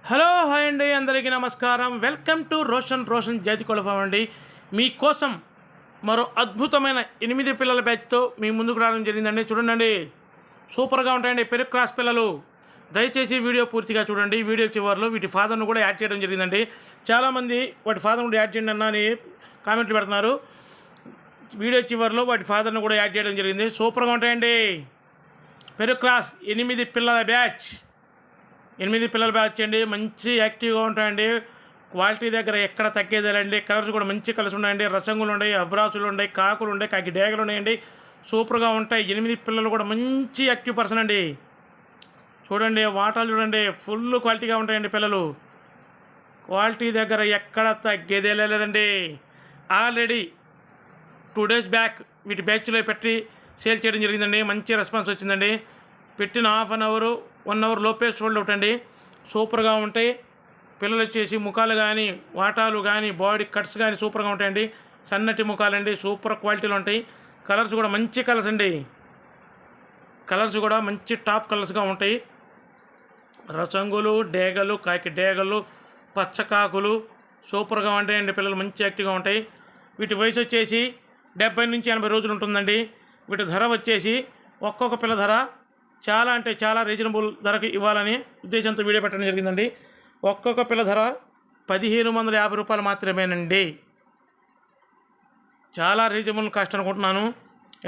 Hello hi అండి, అందరికీ నమస్కారం. వెల్కమ్ టు రోషన్ జాతి కొలఫామ్ అండి. మీకోసం మరో అద్భుతమైన 8 పిల్లల బ్యాచ్తో మీ ముందుకు రావడం జరిగిందండి. చూడండి, సూపర్గా ఉంటాయండి పెరుగు క్రాస్ పిల్లలు. దయచేసి వీడియో పూర్తిగా చూడండి. వీడియో చివరిలో వీటి ఫాదర్ను కూడా యాడ్ చేయడం జరిగిందండి. చాలామంది వాటి ఫాదర్ను కూడా యాడ్ చేయండి అన్న అని కామెంట్లు పెడుతున్నారు. వీడియో చివరిలో వాటి ఫాదర్ను కూడా యాడ్ చేయడం జరిగింది. సూపర్గా ఉంటాయండి పెరుగు క్రాస్ 8 పిల్లల బ్యాచ్. 8 పిల్లల బ్యాచ్ అండి. మంచి యాక్టివ్గా ఉంటాయండి. క్వాలిటీ దగ్గర ఎక్కడ తగ్గేదేలండి. కలర్స్ కూడా మంచి కలర్స్ ఉన్నాయండి. రసంగులు ఉన్నాయి, అబ్రాసులు ఉన్నాయి, కాకులు ఉన్నాయి, కాకి డేగలు ఉన్నాయండి. సూపర్గా ఉంటాయి. 8 పిల్లలు కూడా మంచి యాక్టివ్ పర్సన్ అండి. చూడండి, వాటాలు చూడండి, ఫుల్ క్వాలిటీగా ఉంటాయండి పిల్లలు. క్వాలిటీ దగ్గర ఎక్కడ తగ్గేదే లేదండి. ఆల్రెడీ 2 days బ్యాక్ వీటి బ్యాచ్లో పెట్టి సేల్ చేయడం జరిగిందండి. మంచి రెస్పాన్స్ వచ్చిందండి. పెట్టిన హాఫ్ అన్ అవర్ 1 hour లోపే సోల్డ్ అవుట్ అండి. సూపర్గా ఉంటాయి పిల్లలు. వచ్చేసి ముఖాలు కానీ, వాటాలు కానీ, బాడీ కట్స్ కానీ సూపర్గా ఉంటాయండి. సన్నటి ముఖాలండి, సూపర్ క్వాలిటీలో ఉంటాయి. కలర్స్ కూడా మంచి కలర్స్ అండి. కలర్స్ కూడా మంచి టాప్ కలర్స్గా ఉంటాయి. రసంగులు, డేగలు, కాకి డేగలు, పచ్చకాకులు సూపర్గా ఉంటాయండి. పిల్లలు మంచి యాక్టివ్గా ఉంటాయి. వీటి వయసు వచ్చేసి 70 నుంచి 80 రోజులు ఉంటుందండి. వీటి ధర వచ్చేసి ఒక్కొక్క పిల్ల ధర చాలా అంటే చాలా రీజనబుల్ ధరకు ఇవ్వాలని ఉద్దేశంతో వీడియో పెట్టడం జరిగిందండి. ఒక్కొక్క పిల్ల ధర 1550 రూపాయలు మాత్రమేనండి. చాలా రీజనబుల్ కాస్ట్ అనుకుంటున్నాను.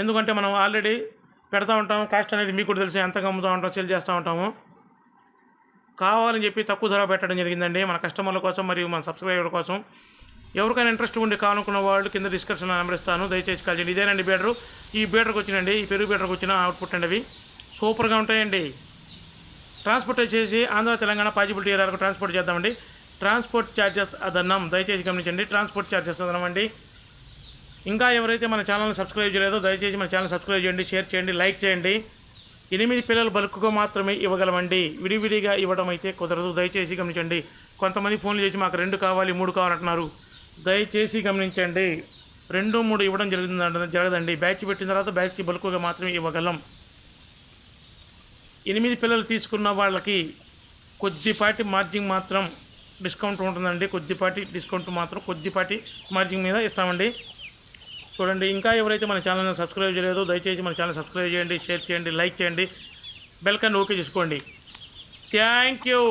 ఎందుకంటే మనం ఆల్రెడీ పెడతా ఉంటాము. కాస్ట్ అనేది మీకు కూడా తెలిసి ఎంతగా అమ్ముతూ ఉంటాం, సేల్ చేస్తూ ఉంటాము. కావాలని చెప్పి తక్కువ ధర పెట్టడం జరిగిందండి మన కస్టమర్ల కోసం మరియు మన సబ్స్క్రైబర్ కోసం. ఎవరికైనా ఇంట్రెస్ట్ ఉండి కావాలనుకున్న వాళ్ళు కింద డిస్క్రిప్షన్లో నెంబర్ ఇస్తాను. దయచేసి కాల్ చేయండి. ఇదేనండి బీడరు. ఈ బీడర్కి వచ్చినండి, ఈ పెరుగు బీడర్కి వచ్చిన అవుట్పుట్ అండి. అవి సూపర్గా ఉంటాయండి. ట్రాన్స్పోర్ట్ వచ్చేసి ఆంధ్ర తెలంగాణ పాజిబిలిటీ ఏరియాలకు ట్రాన్స్పోర్ట్ చేద్దామండి. ట్రాన్స్పోర్ట్ ఛార్జెస్ అదనం, దయచేసి గమనించండి. ట్రాన్స్పోర్ట్ ఛార్జెస్ అదనం అండి. ఇంకా ఎవరైతే మన ఛానల్ని సబ్స్క్రైబ్ చేయలేదో దయచేసి మన ఛానల్ సబ్స్క్రైబ్ చేయండి, షేర్ చేయండి, లైక్ చేయండి. 8 పిల్లలు బల్క్గా మాత్రమే ఇవ్వగలమండి. విడివిడిగా ఇవ్వడం అయితే కుదరదు. దయచేసి గమనించండి. కొంతమంది ఫోన్లు చేసి మాకు 2 కావాలి 3 కావాలంటున్నారు. దయచేసి గమనించండి. 2, 3 ఇవ్వడం జరగదండి. బ్యాచ్ పెట్టిన తర్వాత బ్యాచ్ బల్క్గా మాత్రమే ఇవ్వగలం. 8 పిల్లలు తీసుకున్న వాళ్ళకి కొద్దిపాటి మార్జింగ్ మాత్రం డిస్కౌంట్ ఉంటుందండి. కొద్దిపాటి డిస్కౌంట్ మాత్రం కొద్దిపాటి మార్జింగ్ మీద ఇస్తామండి. చూడండి, ఇంకా ఎవరైతే మన ఛానల్ని సబ్స్క్రైబ్ చేయలేదో దయచేసి మన ఛానల్ సబ్స్క్రైబ్ చేయండి, షేర్ చేయండి, లైక్ చేయండి, బెల్ ఐకాన్ ఓకే చేసుకోండి. Thank you.